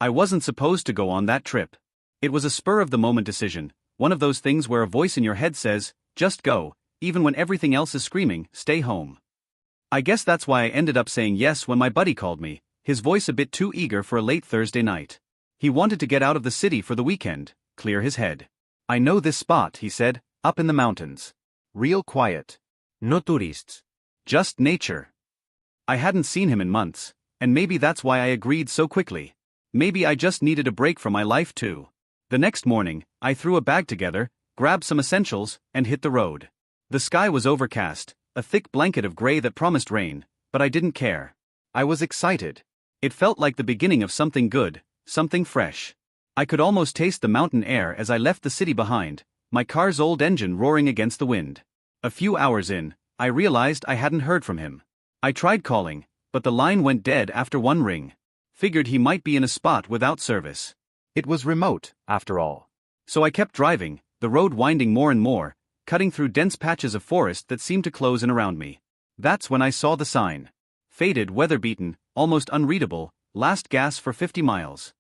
I wasn't supposed to go on that trip. It was a spur-of-the-moment decision, one of those things where a voice in your head says, just go, even when everything else is screaming, stay home. I guess that's why I ended up saying yes when my buddy called me, his voice a bit too eager for a late Thursday night. He wanted to get out of the city for the weekend, clear his head. I know this spot, he said, up in the mountains. Real quiet. No tourists. Just nature. I hadn't seen him in months, and maybe that's why I agreed so quickly. Maybe I just needed a break from my life too. The next morning, I threw a bag together, grabbed some essentials, and hit the road. The sky was overcast, a thick blanket of gray that promised rain, but I didn't care. I was excited. It felt like the beginning of something good, something fresh. I could almost taste the mountain air as I left the city behind, my car's old engine roaring against the wind. A few hours in, I realized I hadn't heard from him. I tried calling, but the line went dead after one ring. Figured he might be in a spot without service. It was remote, after all. So I kept driving, the road winding more and more, cutting through dense patches of forest that seemed to close in around me. That's when I saw the sign. Faded, weather-beaten, almost unreadable, last gas for 50 miles.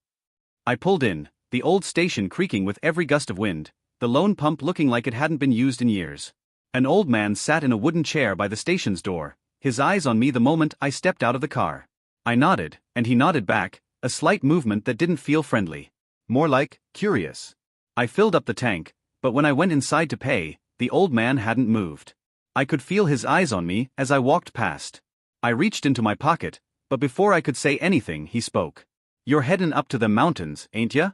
I pulled in, the old station creaking with every gust of wind, the lone pump looking like it hadn't been used in years. An old man sat in a wooden chair by the station's door, his eyes on me the moment I stepped out of the car. I nodded, and he nodded back, a slight movement that didn't feel friendly. More like, curious. I filled up the tank, but when I went inside to pay, the old man hadn't moved. I could feel his eyes on me as I walked past. I reached into my pocket, but before I could say anything he spoke. You're headin' up to the mountains, ain't ya?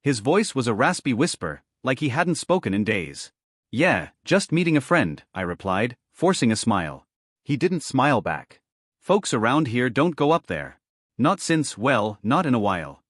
His voice was a raspy whisper, like he hadn't spoken in days. Yeah, just meeting a friend, I replied, forcing a smile. He didn't smile back. Folks around here don't go up there. Not since, well, not in a while.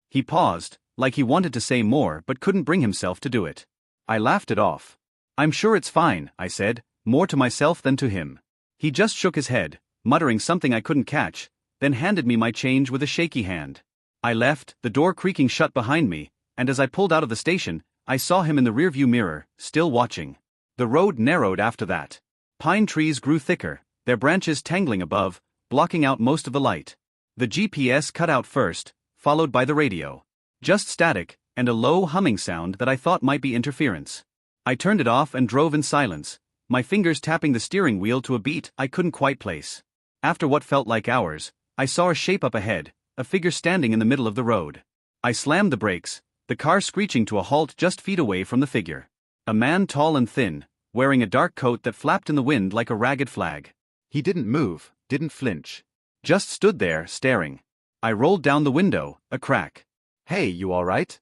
He paused, like he wanted to say more but couldn't bring himself to do it. I laughed it off. I'm sure it's fine, I said, more to myself than to him. He just shook his head, muttering something I couldn't catch, then handed me my change with a shaky hand. I left, the door creaking shut behind me, and as I pulled out of the station, I saw him in the rearview mirror, still watching. The road narrowed after that. Pine trees grew thicker, their branches tangling above, blocking out most of the light. The GPS cut out first, followed by the radio. Just static, and a low humming sound that I thought might be interference. I turned it off and drove in silence, my fingers tapping the steering wheel to a beat I couldn't quite place. After what felt like hours, I saw a shape up ahead, a figure standing in the middle of the road. I slammed the brakes, the car screeching to a halt just feet away from the figure. A man tall and thin, wearing a dark coat that flapped in the wind like a ragged flag. He didn't move, didn't flinch. Just stood there, staring. I rolled down the window, a crack. Hey, you all right?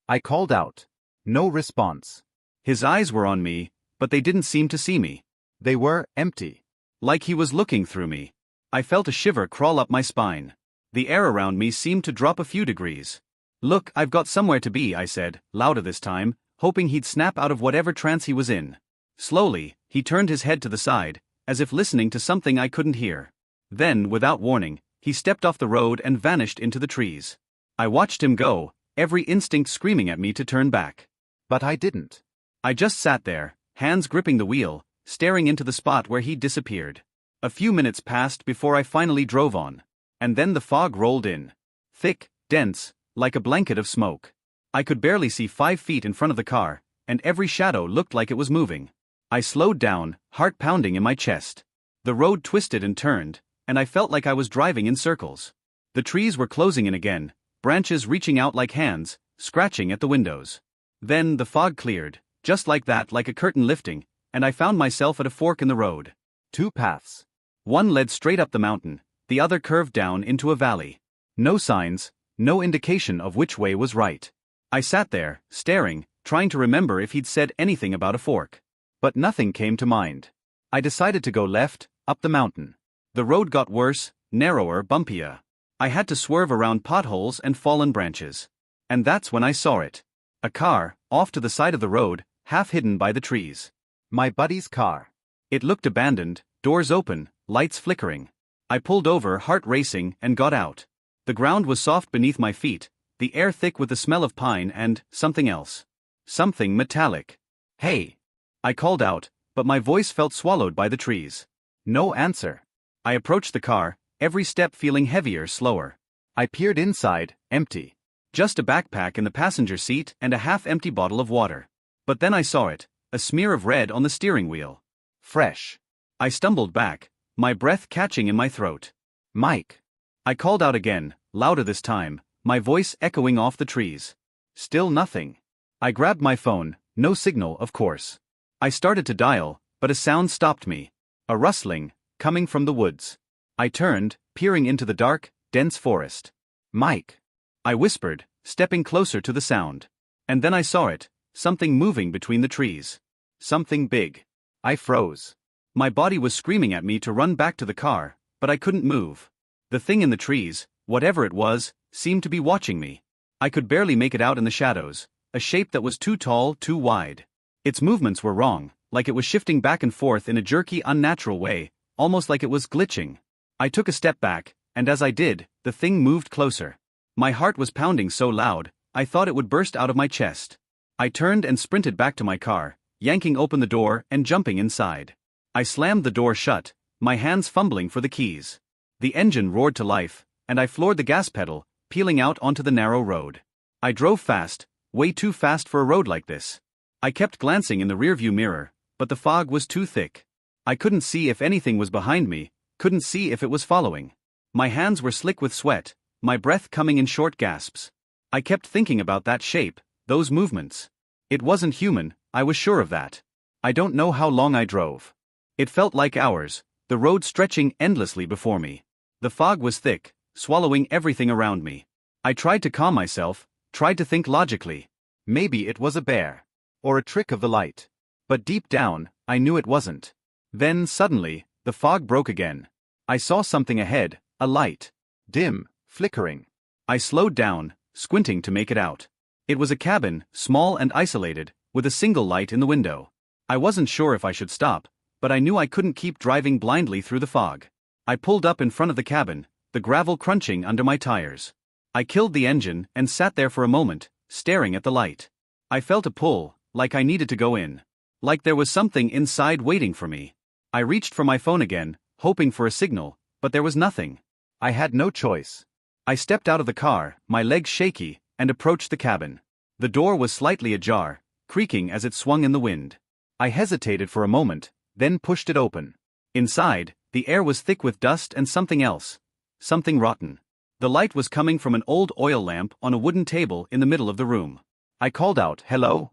I called out. No response. His eyes were on me, but they didn't seem to see me. They were empty. Like he was looking through me. I felt a shiver crawl up my spine. The air around me seemed to drop a few degrees. Look, I've got somewhere to be, I said, louder this time, hoping he'd snap out of whatever trance he was in. Slowly, he turned his head to the side, as if listening to something I couldn't hear. Then, without warning, he stepped off the road and vanished into the trees. I watched him go, every instinct screaming at me to turn back. But I didn't. I just sat there, hands gripping the wheel, staring into the spot where he'd disappeared. A few minutes passed before I finally drove on. And then the fog rolled in. Thick, dense, like a blanket of smoke. I could barely see 5 feet in front of the car, and every shadow looked like it was moving. I slowed down, heart pounding in my chest. The road twisted and turned, and I felt like I was driving in circles. The trees were closing in again, branches reaching out like hands, scratching at the windows. Then the fog cleared, just like that, like a curtain lifting, and I found myself at a fork in the road. 2 paths. One led straight up the mountain, the other curved down into a valley. No signs, no indication of which way was right. I sat there, staring, trying to remember if he'd said anything about a fork. But nothing came to mind. I decided to go left, up the mountain. The road got worse, narrower, bumpier. I had to swerve around potholes and fallen branches. And that's when I saw it. A car, off to the side of the road, half hidden by the trees. My buddy's car. It looked abandoned, doors open, lights flickering. I pulled over, heart racing, and got out. The ground was soft beneath my feet, the air thick with the smell of pine and something else. Something metallic. Hey! I called out, but my voice felt swallowed by the trees. No answer. I approached the car, every step feeling heavier, slower. I peered inside, Empty. Just a backpack in the passenger seat and a half-empty bottle of water. But then I saw it, a smear of red on the steering wheel. Fresh. I stumbled back, my breath catching in my throat. Mike. I called out again, louder this time, my voice echoing off the trees. Still nothing. I grabbed my phone, no signal, of course. I started to dial, but a sound stopped me. A rustling, coming from the woods. I turned, peering into the dark, dense forest. Mike. I whispered, stepping closer to the sound. And then I saw it, something moving between the trees. Something big. I froze. My body was screaming at me to run back to the car, but I couldn't move. The thing in the trees, whatever it was, seemed to be watching me. I could barely make it out in the shadows, a shape that was too tall, too wide. Its movements were wrong, like it was shifting back and forth in a jerky, unnatural way, almost like it was glitching. I took a step back, and as I did, the thing moved closer. My heart was pounding so loud, I thought it would burst out of my chest. I turned and sprinted back to my car, yanking open the door and jumping inside. I slammed the door shut, my hands fumbling for the keys. The engine roared to life, and I floored the gas pedal, peeling out onto the narrow road. I drove fast, way too fast for a road like this. I kept glancing in the rearview mirror, but the fog was too thick. I couldn't see if anything was behind me, couldn't see if it was following. My hands were slick with sweat, my breath coming in short gasps. I kept thinking about that shape, those movements. It wasn't human, I was sure of that. I don't know how long I drove. It felt like hours, the road stretching endlessly before me. The fog was thick, swallowing everything around me. I tried to calm myself, tried to think logically. Maybe it was a bear. Or a trick of the light. But deep down, I knew it wasn't. Then, suddenly, the fog broke again. I saw something ahead, a light. Dim, flickering. I slowed down, squinting to make it out. It was a cabin, small and isolated, with a single light in the window. I wasn't sure if I should stop, but I knew I couldn't keep driving blindly through the fog. I pulled up in front of the cabin, the gravel crunching under my tires. I killed the engine and sat there for a moment, staring at the light. I felt a pull, like I needed to go in. Like there was something inside waiting for me. I reached for my phone again, hoping for a signal, but there was nothing. I had no choice. I stepped out of the car, my legs shaky, and approached the cabin. The door was slightly ajar, creaking as it swung in the wind. I hesitated for a moment, then pushed it open. Inside, the air was thick with dust and something else. Something rotten. The light was coming from an old oil lamp on a wooden table in the middle of the room. I called out, "Hello?"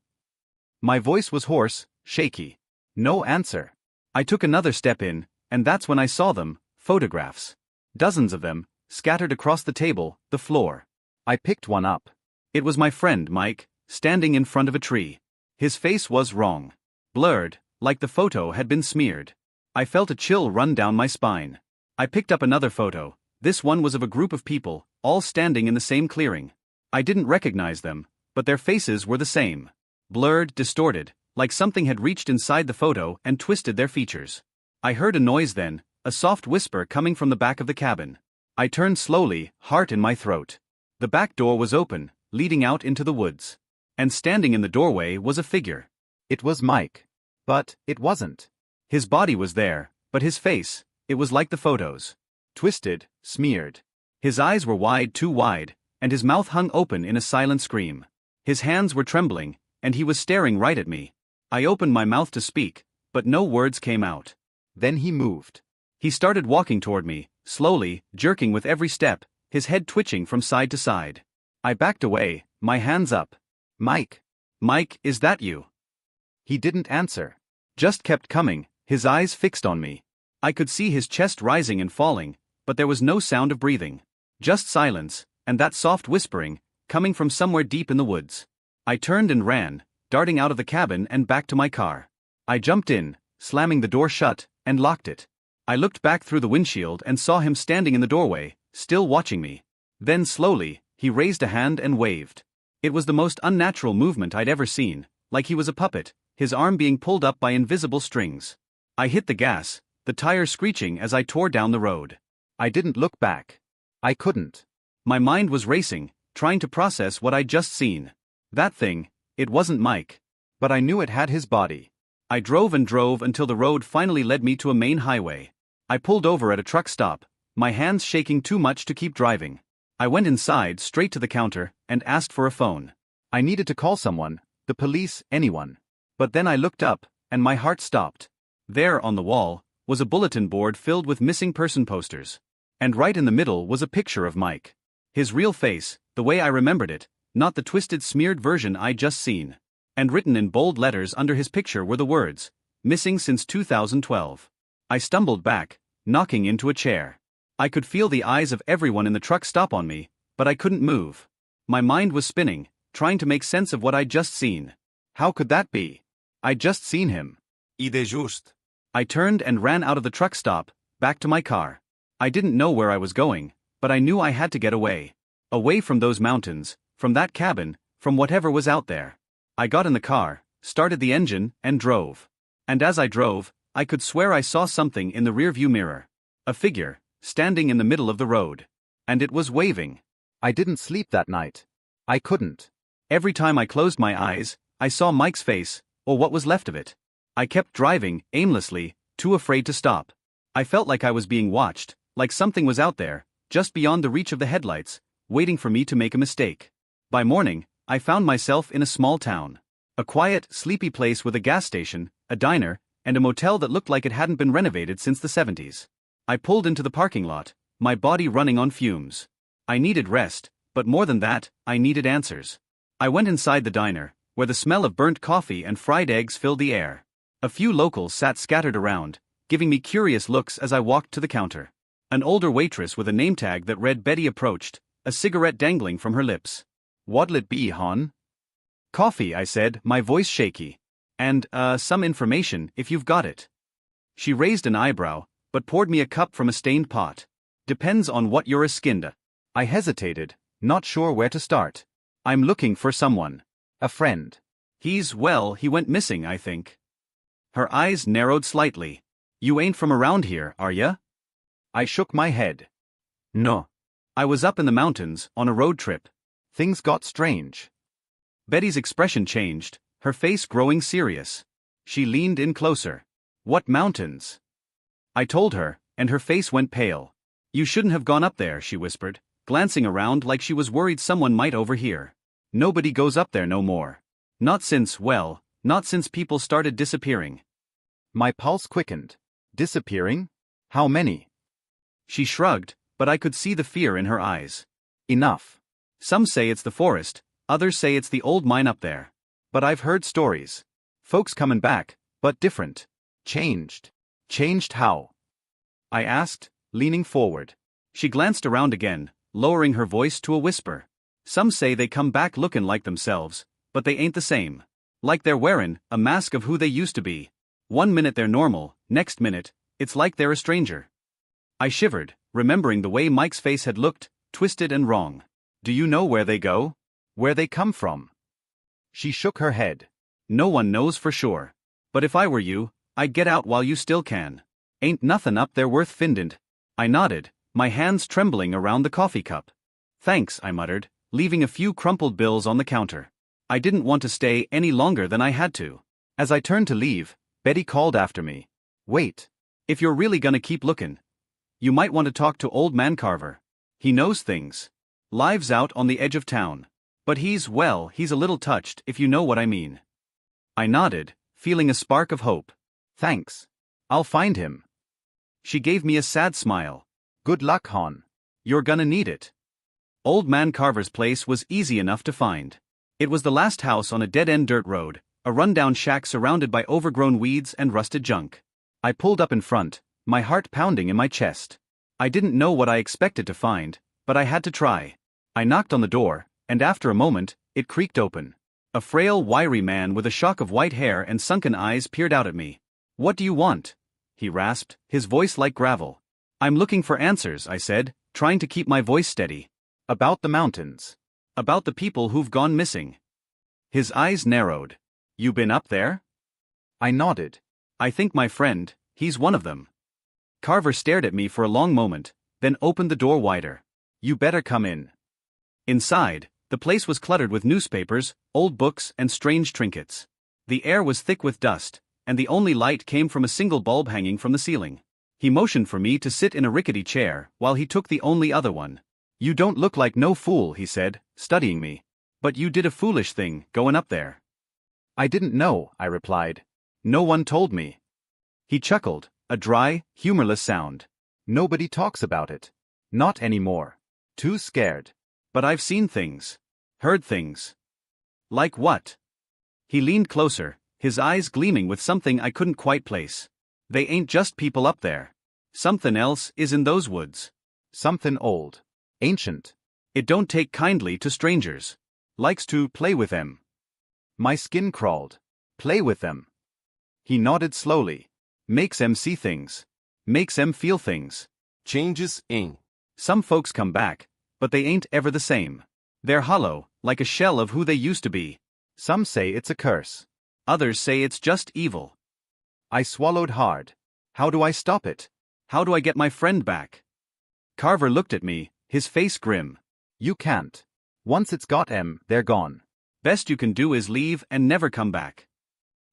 My voice was hoarse, shaky. No answer. I took another step in, and that's when I saw them, photographs. Dozens of them, scattered across the table, the floor. I picked one up. It was my friend Mike, standing in front of a tree. His face was wrong. Blurred, like the photo had been smeared. I felt a chill run down my spine. I picked up another photo. This one was of a group of people, all standing in the same clearing. I didn't recognize them, but their faces were the same. Blurred, distorted, like something had reached inside the photo and twisted their features. I heard a noise then, a soft whisper coming from the back of the cabin. I turned slowly, heart in my throat. The back door was open, leading out into the woods. And standing in the doorway was a figure. It was Mike. But it wasn't. His body was there, but his face, it was like the photos. Twisted, smeared. His eyes were wide, too wide, and his mouth hung open in a silent scream. His hands were trembling, and he was staring right at me. I opened my mouth to speak, but no words came out. Then he moved. He started walking toward me, slowly, jerking with every step, his head twitching from side to side. I backed away, my hands up. "Mike. Mike, is that you?" He didn't answer. Just kept coming, his eyes fixed on me. I could see his chest rising and falling, but there was no sound of breathing. Just silence, and that soft whispering, coming from somewhere deep in the woods. I turned and ran, darting out of the cabin and back to my car. I jumped in, slamming the door shut, and locked it. I looked back through the windshield and saw him standing in the doorway, still watching me. Then slowly, he raised a hand and waved. It was the most unnatural movement I'd ever seen, like he was a puppet, his arm being pulled up by invisible strings. I hit the gas, the tire screeching as I tore down the road. I didn't look back. I couldn't. My mind was racing, trying to process what I'd just seen. That thing, it wasn't Mike. But I knew it had his body. I drove and drove until the road finally led me to a main highway. I pulled over at a truck stop, my hands shaking too much to keep driving. I went inside straight to the counter and asked for a phone. I needed to call someone, the police, anyone. But then I looked up, and my heart stopped. There on the wall was a bulletin board filled with missing person posters. And right in the middle was a picture of Mike. His real face, the way I remembered it, not the twisted smeared version I'd just seen. And written in bold letters under his picture were the words, "Missing since 2012. I stumbled back, knocking into a chair. I could feel the eyes of everyone in the truck stop on me, but I couldn't move. My mind was spinning, trying to make sense of what I'd just seen. How could that be? I'd just seen him. Y de just. I turned and ran out of the truck stop, back to my car. I didn't know where I was going, but I knew I had to get away. Away from those mountains, from that cabin, from whatever was out there. I got in the car, started the engine, and drove. And as I drove, I could swear I saw something in the rearview mirror. A figure, standing in the middle of the road. And it was waving. I didn't sleep that night. I couldn't. Every time I closed my eyes, I saw Mike's face, or what was left of it. I kept driving, aimlessly, too afraid to stop. I felt like I was being watched, like something was out there, just beyond the reach of the headlights, waiting for me to make a mistake. By morning, I found myself in a small town. A quiet, sleepy place with a gas station, a diner, and a motel that looked like it hadn't been renovated since the 70s. I pulled into the parking lot, my body running on fumes. I needed rest, but more than that, I needed answers. I went inside the diner, where the smell of burnt coffee and fried eggs filled the air. A few locals sat scattered around, giving me curious looks as I walked to the counter. An older waitress with a name tag that read Betty approached, a cigarette dangling from her lips. "What'll it be, hon?" "Coffee," I said, my voice shaky. "And, some information, if you've got it." She raised an eyebrow, but poured me a cup from a stained pot. "Depends on what you're skinned." I hesitated, not sure where to start. "I'm looking for someone. A friend. He went missing, I think." Her eyes narrowed slightly. "You ain't from around here, are ya?" I shook my head. "No. I was up in the mountains, on a road trip. Things got strange." Betty's expression changed, her face growing serious. She leaned in closer. "What mountains?" I told her, and her face went pale. "You shouldn't have gone up there," she whispered, glancing around like she was worried someone might overhear. "Nobody goes up there no more. Not since people started disappearing." My pulse quickened. Disappearing? How many? She shrugged, but I could see the fear in her eyes. "Enough. Some say it's the forest, others say it's the old mine up there. But I've heard stories. Folks coming back, but different. Changed. Changed how?" I asked, leaning forward. She glanced around again, lowering her voice to a whisper. "Some say they come back looking like themselves, but they ain't the same. Like they're wearing a mask of who they used to be. One minute they're normal, next minute, it's like they're a stranger." I shivered, remembering the way Mike's face had looked, twisted and wrong. "Do you know where they go? Where they come from?" She shook her head. "No one knows for sure. But if I were you, I'd get out while you still can. Ain't nothin' up there worth findin'." I nodded, my hands trembling around the coffee cup. "Thanks," I muttered, leaving a few crumpled bills on the counter. I didn't want to stay any longer than I had to. As I turned to leave, Betty called after me. "Wait. If you're really gonna keep looking, you might want to talk to Old Man Carver. He knows things. Lives out on the edge of town. But he's a little touched, if you know what I mean." I nodded, feeling a spark of hope. "Thanks. I'll find him." She gave me a sad smile. "Good luck, hon. You're gonna need it." Old Man Carver's place was easy enough to find. It was the last house on a dead-end dirt road, a rundown shack surrounded by overgrown weeds and rusted junk. I pulled up in front, my heart pounding in my chest. I didn't know what I expected to find, but I had to try. I knocked on the door, and after a moment, it creaked open. A frail, wiry man with a shock of white hair and sunken eyes peered out at me. "What do you want?" he rasped, his voice like gravel. "I'm looking for answers," I said, trying to keep my voice steady. "About the mountains. About the people who've gone missing." His eyes narrowed. "You been up there?" I nodded. "I think my friend, he's one of them." Carver stared at me for a long moment, then opened the door wider. "You better come in." Inside, the place was cluttered with newspapers, old books, and strange trinkets. The air was thick with dust, and the only light came from a single bulb hanging from the ceiling. He motioned for me to sit in a rickety chair while he took the only other one. You don't look like no fool, he said, studying me. But you did a foolish thing, going up there. I didn't know, I replied. No one told me. He chuckled, a dry, humorless sound. Nobody talks about it. Not anymore. Too scared. But I've seen things. Heard things. Like what? He leaned closer, his eyes gleaming with something I couldn't quite place. They ain't just people up there. Something else is in those woods. Something old. Ancient. It don't take kindly to strangers. Likes to play with them. My skin crawled. Play with them. He nodded slowly. Makes em see things. Makes em feel things. Changes in. Some folks come back, but they ain't ever the same. They're hollow, like a shell of who they used to be. Some say it's a curse. Others say it's just evil. I swallowed hard. How do I stop it? How do I get my friend back? Carver looked at me, his face grim. You can't. Once it's got em, they're gone. Best you can do is leave and never come back.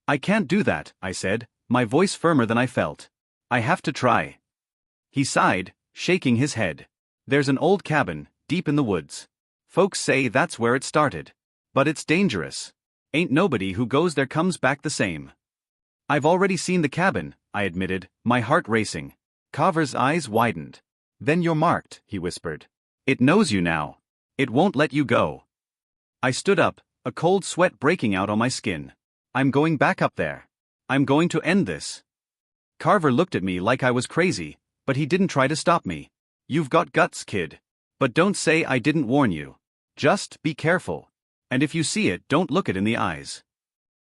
I can't do that, I said, my voice firmer than I felt. I have to try. He sighed, shaking his head. There's an old cabin, deep in the woods. Folks say that's where it started. But it's dangerous. Ain't nobody who goes there comes back the same. I've already seen the cabin, I admitted, my heart racing. Carver's eyes widened. Then you're marked, he whispered. It knows you now. It won't let you go. I stood up, a cold sweat breaking out on my skin. I'm going back up there. I'm going to end this. Carver looked at me like I was crazy, but he didn't try to stop me. You've got guts, kid. But don't say I didn't warn you. Just be careful. And if you see it, don't look it in the eyes.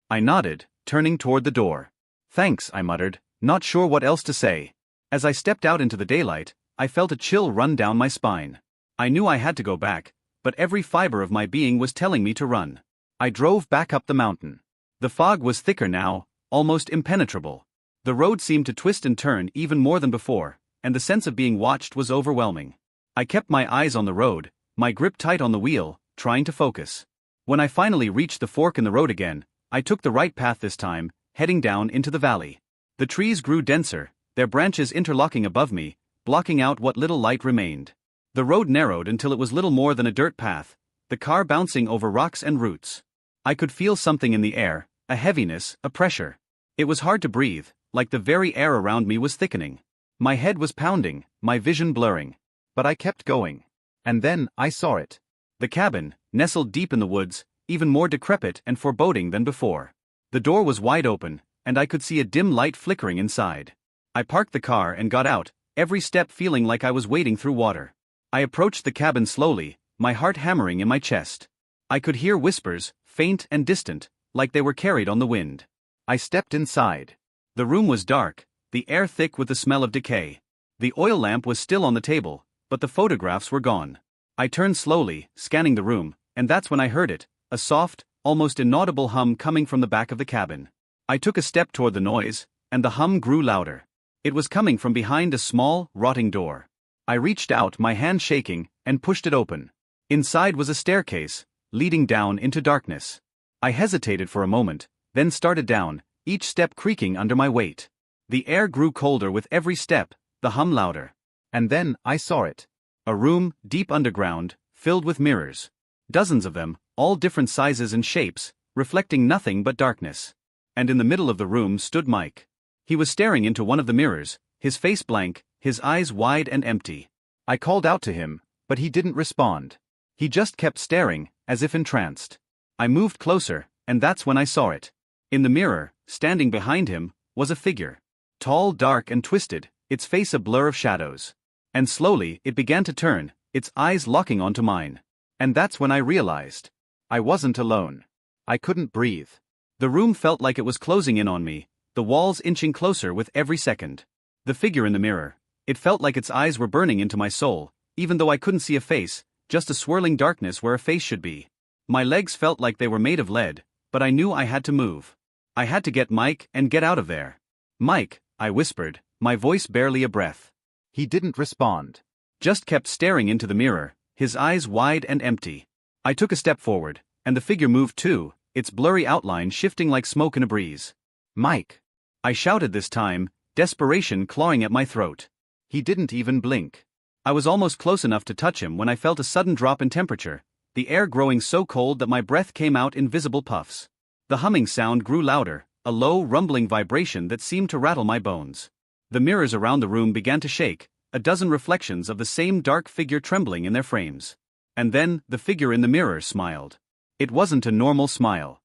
I nodded, turning toward the door. Thanks, I muttered, not sure what else to say. As I stepped out into the daylight, I felt a chill run down my spine. I knew I had to go back, but every fiber of my being was telling me to run. I drove back up the mountain. The fog was thicker now, almost impenetrable. The road seemed to twist and turn even more than before, and the sense of being watched was overwhelming. I kept my eyes on the road, my grip tight on the wheel, trying to focus. When I finally reached the fork in the road again, I took the right path this time, heading down into the valley. The trees grew denser, their branches interlocking above me, blocking out what little light remained. The road narrowed until it was little more than a dirt path, the car bouncing over rocks and roots. I could feel something in the air, a heaviness, a pressure. It was hard to breathe, like the very air around me was thickening. My head was pounding, my vision blurring. But I kept going. And then, I saw it. The cabin, nestled deep in the woods, even more decrepit and foreboding than before. The door was wide open, and I could see a dim light flickering inside. I parked the car and got out, every step feeling like I was wading through water. I approached the cabin slowly, my heart hammering in my chest. I could hear whispers, faint and distant, like they were carried on the wind. I stepped inside. The room was dark, the air thick with the smell of decay. The oil lamp was still on the table, but the photographs were gone. I turned slowly, scanning the room, and that's when I heard it, a soft, almost inaudible hum coming from the back of the cabin. I took a step toward the noise, and the hum grew louder. It was coming from behind a small, rotting door. I reached out, my hand shaking, and pushed it open. Inside was a staircase, leading down into darkness. I hesitated for a moment, then started down, each step creaking under my weight. The air grew colder with every step, the hum louder. And then, I saw it. A room, deep underground, filled with mirrors. Dozens of them, all different sizes and shapes, reflecting nothing but darkness. And in the middle of the room stood Mike. He was staring into one of the mirrors, his face blank, his eyes wide and empty. I called out to him, but he didn't respond. He just kept staring, as if entranced. I moved closer, and that's when I saw it. In the mirror, standing behind him, was a figure. Tall, dark and twisted, its face a blur of shadows. And slowly, it began to turn, its eyes locking onto mine. And that's when I realized. I wasn't alone. I couldn't breathe. The room felt like it was closing in on me, the walls inching closer with every second. The figure in the mirror, it felt like its eyes were burning into my soul, even though I couldn't see a face, just a swirling darkness where a face should be. My legs felt like they were made of lead, but I knew I had to move. I had to get Mike and get out of there. Mike, I whispered, my voice barely a breath. He didn't respond. Just kept staring into the mirror, his eyes wide and empty. I took a step forward, and the figure moved too, its blurry outline shifting like smoke in a breeze. Mike! I shouted this time, desperation clawing at my throat. He didn't even blink. I was almost close enough to touch him when I felt a sudden drop in temperature, the air growing so cold that my breath came out in visible puffs. The humming sound grew louder, a low, rumbling vibration that seemed to rattle my bones. The mirrors around the room began to shake, a dozen reflections of the same dark figure trembling in their frames. And then, the figure in the mirror smiled. It wasn't a normal smile.